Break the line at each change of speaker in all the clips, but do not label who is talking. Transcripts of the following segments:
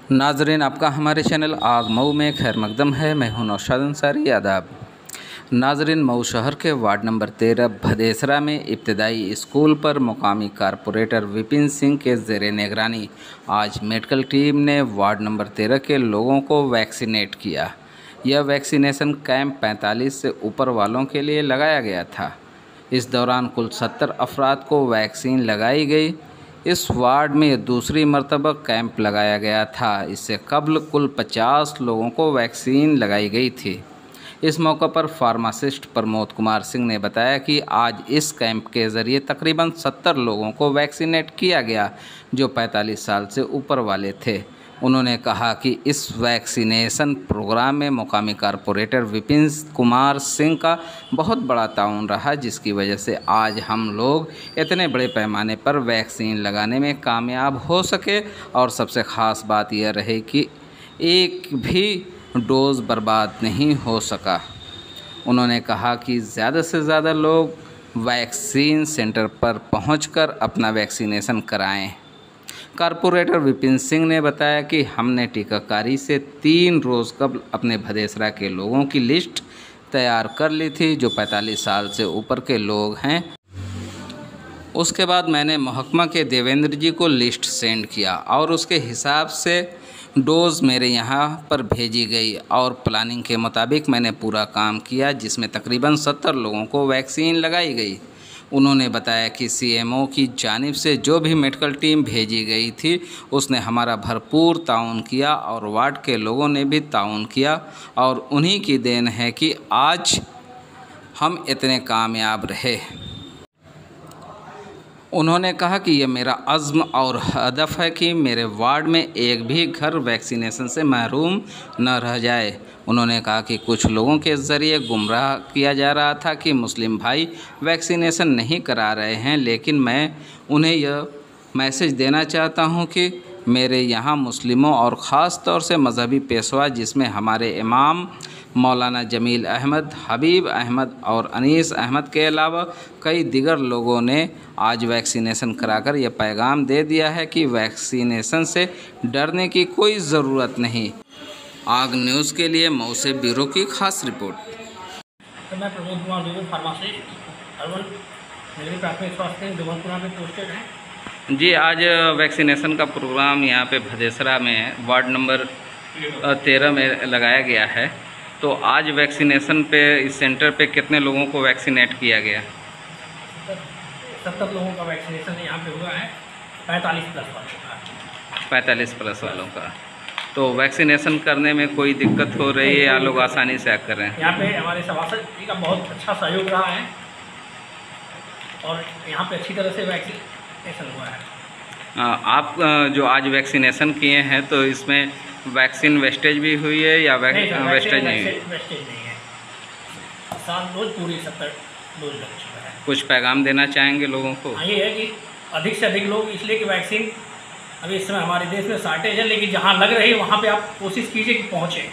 नाजरीन, आपका हमारे चैनल आग मऊ में खैर मकदम है। मैं हूं नौशाद अंसारी। आदाब नाजरीन, मऊ शहर के वार्ड नंबर 13 भदेसरा में इब्तदाई स्कूल पर मुकामी कारपोरेटर विपिन सिंह के ज़ेरे निगरानी आज मेडिकल टीम ने वार्ड नंबर 13 के लोगों को वैक्सीनेट किया। यह वैक्सीनेशन कैंप 45 से ऊपर वालों के लिए लगाया गया था। इस दौरान कुल 70 अफराद को वैक्सीन लगाई गई। इस वार्ड में दूसरी मरतबा कैंप लगाया गया था। इससे कबल कुल 50 लोगों को वैक्सीन लगाई गई थी। इस मौके पर फार्मासिस्ट प्रमोद कुमार सिंह ने बताया कि आज इस कैंप के ज़रिए तकरीबन 70 लोगों को वैक्सीनेट किया गया जो 45 साल से ऊपर वाले थे। उन्होंने कहा कि इस वैक्सीनेशन प्रोग्राम में मुकामी कारपोरेटर विपिन कुमार सिंह का बहुत बड़ा ताउन रहा, जिसकी वजह से आज हम लोग इतने बड़े पैमाने पर वैक्सीन लगाने में कामयाब हो सके। और सबसे ख़ास बात यह रही कि एक भी डोज़ बर्बाद नहीं हो सका। उन्होंने कहा कि ज़्यादा से ज़्यादा लोग वैक्सीन सेंटर पर पहुंचकर अपना वैक्सीनेशन कराएं। कारपोरेटर विपिन सिंह ने बताया कि हमने टीकाकारी से 3 रोज़ कबल अपने भदेसरा के लोगों की लिस्ट तैयार कर ली थी जो 45 साल से ऊपर के लोग हैं। उसके बाद मैंने महकमा के देवेंद्र जी को लिस्ट सेंड किया और उसके हिसाब से डोज़ मेरे यहाँ पर भेजी गई और प्लानिंग के मुताबिक मैंने पूरा काम किया, जिसमें तकरीबन 70 लोगों को वैक्सीन लगाई गई। उन्होंने बताया कि सीएमओ की जानिब से जो भी मेडिकल टीम भेजी गई थी उसने हमारा भरपूर ताउन किया और वार्ड के लोगों ने भी ताउन किया और उन्हीं की देन है कि आज हम इतने कामयाब रहे। उन्होंने कहा कि यह मेरा अज़्म और हदफ है कि मेरे वार्ड में एक भी घर वैक्सीनेशन से महरूम न रह जाए। उन्होंने कहा कि कुछ लोगों के ज़रिए गुमराह किया जा रहा था कि मुस्लिम भाई वैक्सीनेशन नहीं करा रहे हैं, लेकिन मैं उन्हें यह मैसेज देना चाहता हूं कि मेरे यहाँ मुस्लिमों और ख़ास तौर से मजहबी पेशवा जिसमें हमारे इमाम मौलाना जमील अहमद, हबीब अहमद और अनीस अहमद के अलावा कई दिगर लोगों ने आज वैक्सीनेशन कराकर यह पैगाम दे दिया है कि वैक्सीनेशन से डरने की कोई ज़रूरत नहीं। आग न्यूज़ के लिए मऊ से ब्यूरो की खास रिपोर्ट।
तो मैं प्रमोद कुमार दुबे, फार्मासिस्ट, अर्बन नगरीय प्राथमिक स्वास्थ्य केंद्र दुबलपुरा में पोस्टेड है।
जी, आज वैक्सीनेशन का प्रोग्राम यहाँ पे भदेसरा में वार्ड नंबर 13 में लगाया गया है। तो आज वैक्सीनेशन पे इस सेंटर पे कितने लोगों को वैक्सीनेट किया गया?
70 लोगों का वैक्सीनेशन यहाँ पे हुआ है, 45 प्लस वालों का।
45 प्लस वालों का। तो वैक्सीनेशन करने में कोई दिक्कत हो रही है या लोग आसानी से कर रहे हैं?
यहाँ पे हमारे सभासद जी का बहुत अच्छा सहयोग रहा है और यहाँ पे अच्छी तरह से वैक्सीनेशन हुआ है।
आप जो आज वैक्सीनेशन किए हैं तो इसमें वैक्सीन वेस्टेज भी हुई है या वेस्टेज नहीं हुई?
वेस्टेज नहीं है। 7 डोज पूरी 70 डोज लग चुका है।
कुछ पैगाम देना चाहेंगे लोगों को?
हाँ, ये है कि अधिक से अधिक लोग, इसलिए कि वैक्सीन अभी इस समय हमारे देश में शॉर्टेज है, लेकिन जहाँ लग रही है वहाँ पे आप कोशिश कीजिए कि पहुँचें।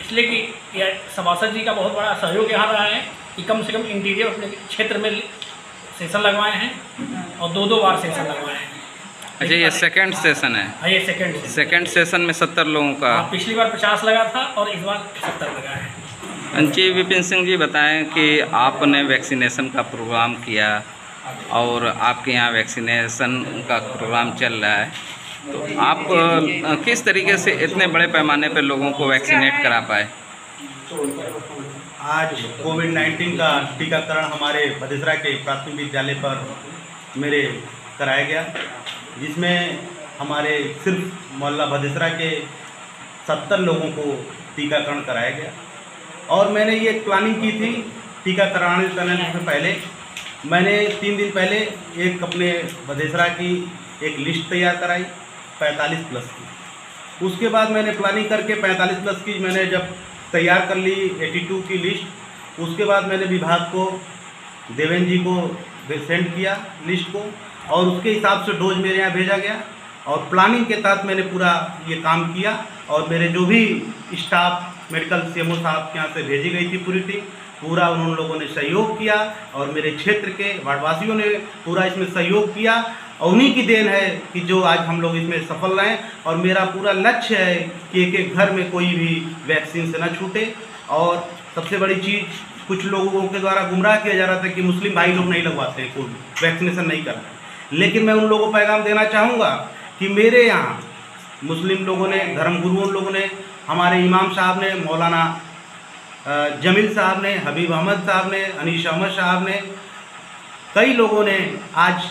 इसलिए कि यह सभासद जी का बहुत बड़ा सहयोग यहाँ रहा है कि कम से कम इंटीरियर अपने क्षेत्र में सेशन लगवाए हैं और 2-2 बार सेशन लगवाए हैं।
अच्छा, ये सेकंड सेशन है?
हाँ, ये सेकंड सेशन
में 70 लोगों का।
पिछली बार 50 लगा था और इस बार 70 लगा है।
जी, विपिन सिंह जी बताएं कि आपने वैक्सीनेशन का प्रोग्राम किया और आपके यहाँ वैक्सीनेशन का प्रोग्राम चल रहा है, तो आप किस तरीके से इतने बड़े पैमाने पर लोगों को वैक्सीनेट करा पाए?
आज कोविड-19 का टीकाकरण हमारे भदेसरा के प्राथमिक विद्यालय पर मेरे कराया गया, जिसमें हमारे सिर्फ मोहल्ला भदेसरा के 70 लोगों को टीकाकरण कराया गया। और मैंने ये प्लानिंग की थी टीकाकरण से पहले। मैंने 3 दिन पहले एक अपने भदेसरा की एक लिस्ट तैयार कराई 45 प्लस की। उसके बाद मैंने प्लानिंग करके 45 प्लस की मैंने जब तैयार कर ली 82 की लिस्ट, उसके बाद मैंने विभाग को, देवेंद्र जी को सेंड किया लिस्ट को और उसके हिसाब से डोज मेरे यहाँ भेजा गया और प्लानिंग के तहत मैंने पूरा ये काम किया। और मेरे जो भी स्टाफ मेडिकल सीएमओ साहब के यहाँ से भेजी गई थी पूरी टीम, पूरा उन लोगों ने सहयोग किया और मेरे क्षेत्र के वार्डवासियों ने पूरा इसमें सहयोग किया और उन्हीं की देन है कि जो आज हम लोग इसमें सफल रहें। और मेरा पूरा लक्ष्य है कि एक एक घर में कोई भी वैक्सीन से न छूटे। और सबसे बड़ी चीज़, कुछ लोगों के द्वारा गुमराह किया जा रहा था कि मुस्लिम भाई लोग नहीं लगवाते, कोई वैक्सीनेशन नहीं करते। लेकिन मैं उन लोगों को पैगाम देना चाहूँगा कि मेरे यहाँ मुस्लिम लोगों ने, धर्मगुरुओं लोगों ने, हमारे इमाम साहब ने, मौलाना जमील साहब ने, हबीब अहमद साहब ने, अनीश अहमद साहब ने, कई लोगों ने आज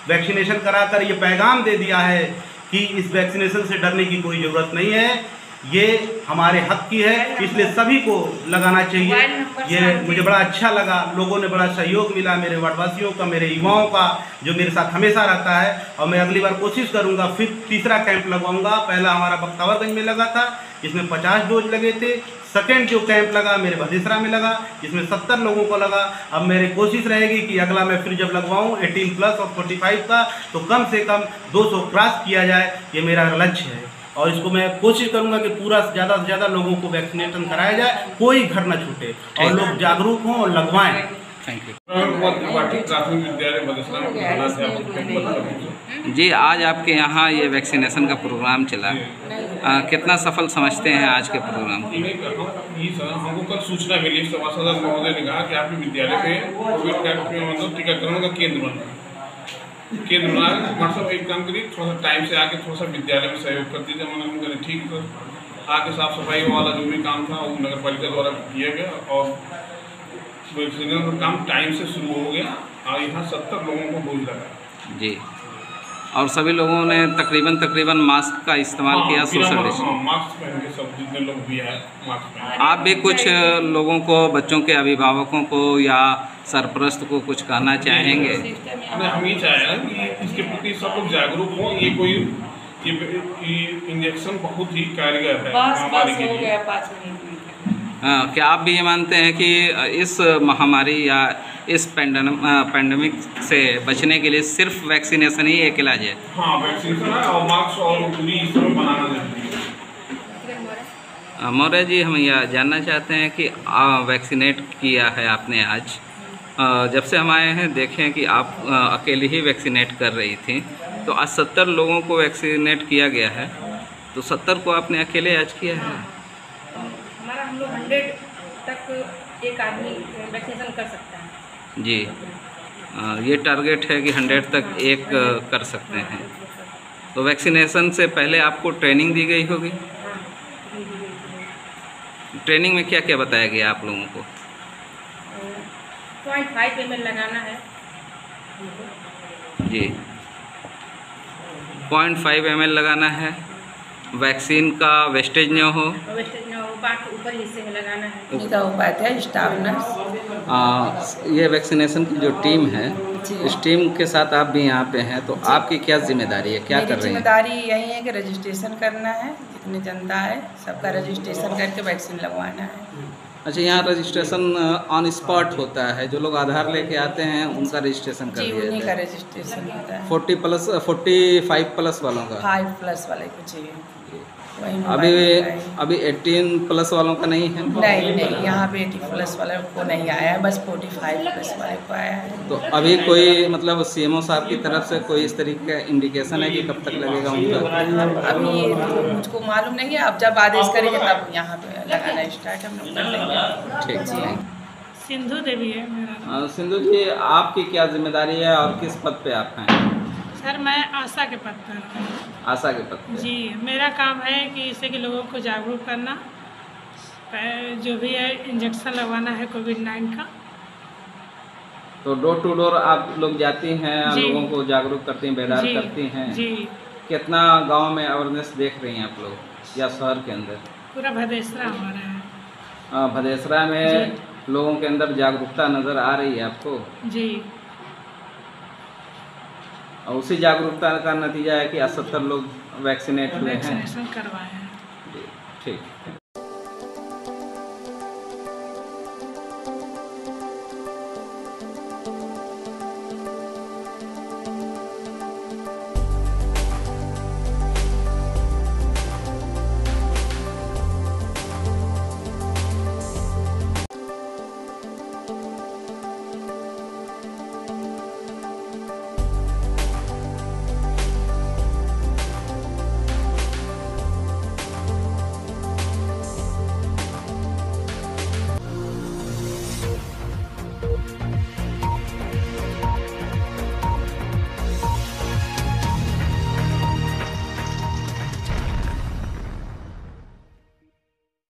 वैक्सीनेशन कराकर ये पैगाम दे दिया है कि इस वैक्सीनेशन से डरने की कोई ज़रूरत नहीं है, ये हमारे हक की है, इसलिए सभी को लगाना चाहिए। ये मुझे बड़ा अच्छा लगा, लोगों ने बड़ा सहयोग मिला, मेरे वार्डवासियों का, मेरे युवाओं का, जो मेरे साथ हमेशा रहता है। और मैं अगली बार कोशिश करूंगा, फिर तीसरा कैंप लगवाऊंगा। पहला हमारा बख्तावरगंज में लगा था, जिसमें 50 डोज लगे थे। सेकेंड जो कैंप लगा मेरे भदेसरा में लगा, जिसमें 70 लोगों को लगा। अब मेरी कोशिश रहेगी कि अगला मैं फिर जब लगवाऊँ 18+ और 45 का, तो कम से कम 200 क्रॉस किया जाए, ये मेरा लक्ष्य है। और इसको मैं कोशिश करूंगा कि पूरा ज़्यादा से ज़्यादा लोगों को वैक्सीनेशन कराया जाए, कोई घर न छूटे और लोग जागरूक हों और लगवाएं।
थैंक यू
प्राथमिक विद्यालय भदेसरा में।
जी, आज आपके यहाँ ये वैक्सीनेशन का प्रोग्राम चला, कितना सफल समझते हैं आज के प्रोग्राम को?
हमको कल सूचना मिली, सभासद महोदय ने कहा कि आपके विद्यालय में कोविड का मतलब टीकाकरण का केंद्र बना है। मतलब एक काम करिए, थोड़ा सा टाइम से आके थोड़ा सा विद्यालय में सहयोग कर दीजिए। मैंने कहा ठीक है, आके साफ सफाई वाला जो भी काम था वो नगर पालिका द्वारा किया गया और वैक्सीनेशन का काम टाइम से शुरू हो गया और यहाँ 70 लोगों को डोज लगा
जी। और सभी लोगों ने तकरीबन मास्क का इस्तेमाल किया, सोशल डिस्टेंस,
मास्क पहन के सब जितने लोग भी हैं मास्क पहन।
आप भी कुछ लोगों को, बच्चों के अभिभावकों को या सरपरस्त को कुछ कहना चाहेंगे?
हम ये चाहें कि इसके प्रति सब लोग जागरूक हों। ये कोई इंजेक्शन बहुत ही कारगर है महामारी के लिए।
क्या आप भी ये मानते हैं कि इस महामारी या इस पैंडेमिक से बचने के लिए सिर्फ वैक्सीनेशन ही एक इलाज है?
हाँ, वैक्सीनेशन है और मास्क और दूरी इस समय बनाना जरूरी है।
मौर्य जी, हम यह जानना चाहते हैं कि वैक्सीनेट किया है आपने आज, जब से हम आए हैं देखें कि आप अकेले ही वैक्सीनेट कर रही थी, तो आज 70 लोगों को वैक्सीनेट किया गया है, तो 70 को आपने अकेले आज किया है?
हमारा हम लोग 100 तक एक आदमी वैक्सीनेशन कर सकता है
जी। ये टारगेट है कि 100 तक एक कर सकते हैं। तो वैक्सीनेशन से पहले आपको ट्रेनिंग दी गई होगी? ट्रेनिंग में क्या क्या बताया गया आप लोगों को?
0.5 ml लगाना है
जी, 0.5 ml लगाना है, वैक्सीन का वेस्टेज न हो,
बाकी ऊपर हिस्से में लगाना है।
का उपाय है स्टाफ नर्स।
ये वैक्सीनेशन की जो टीम है, इस टीम के साथ आप भी यहाँ पे हैं, तो आपकी क्या जिम्मेदारी है, क्या कर रही हैं?
जिम्मेदारी यही है कि रजिस्ट्रेशन करना है, जितनी जनता है सबका रजिस्ट्रेशन करके वैक्सीन लगवाना है।
अच्छा, यहाँ रजिस्ट्रेशन ऑन स्पॉट होता है, जो लोग आधार लेके आते हैं उनका रजिस्ट्रेशन कर दिया
उन्हीं का
जाता है?
रजिस्ट्रेशन होता है।
45+ वालों का?
5+ वाले को चाहिए।
अभी 18+ वालों का नहीं है?
नहीं, यहाँ पे 80+ वाले को नहीं आया है, बस 45+ वाले को आया है।
तो अभी कोई मतलब CMO साहब की तरफ से कोई इस तरीके का इंडिकेशन है कि कब तक लगेगा उनका?
अभी तो मुझको मालूम नहीं है, अब जब आदेश करेंगे तब यहाँ पे लगाना स्टार्ट हम लोग कर देंगे।
ठीक है।
सिंधु देवी है मेरा।
सिंधु जी, आपकी क्या जिम्मेदारी है और किस पद पे आप हैं?
सर, मैं आशा के पद पर हूँ।
आशा के पद पे?
जी, मेरा काम है कि इससे कि लोगों को जागरूक करना, जो भी है इंजेक्शन लगवाना है कोविड-19 का।
तो डोर टू डोर आप लोग जाती हैं,
जी।
लोगों को जागरूक करती हैं, बेदार
जी,
करती हैं?
जी।
कितना गांव में अवेयरनेस देख रही हैं आप लोग या शहर के अंदर?
पूरा भदेसरा हमारा है।
भदेसरा में लोगों के अंदर जागरूकता नज़र आ रही है आपको?
जी।
और उसी जागरूकता का नतीजा है कि आज 70 लोग वैक्सीनेट हुए हैं।
वैक्सीनेशन करवाए हैं।
ठीक।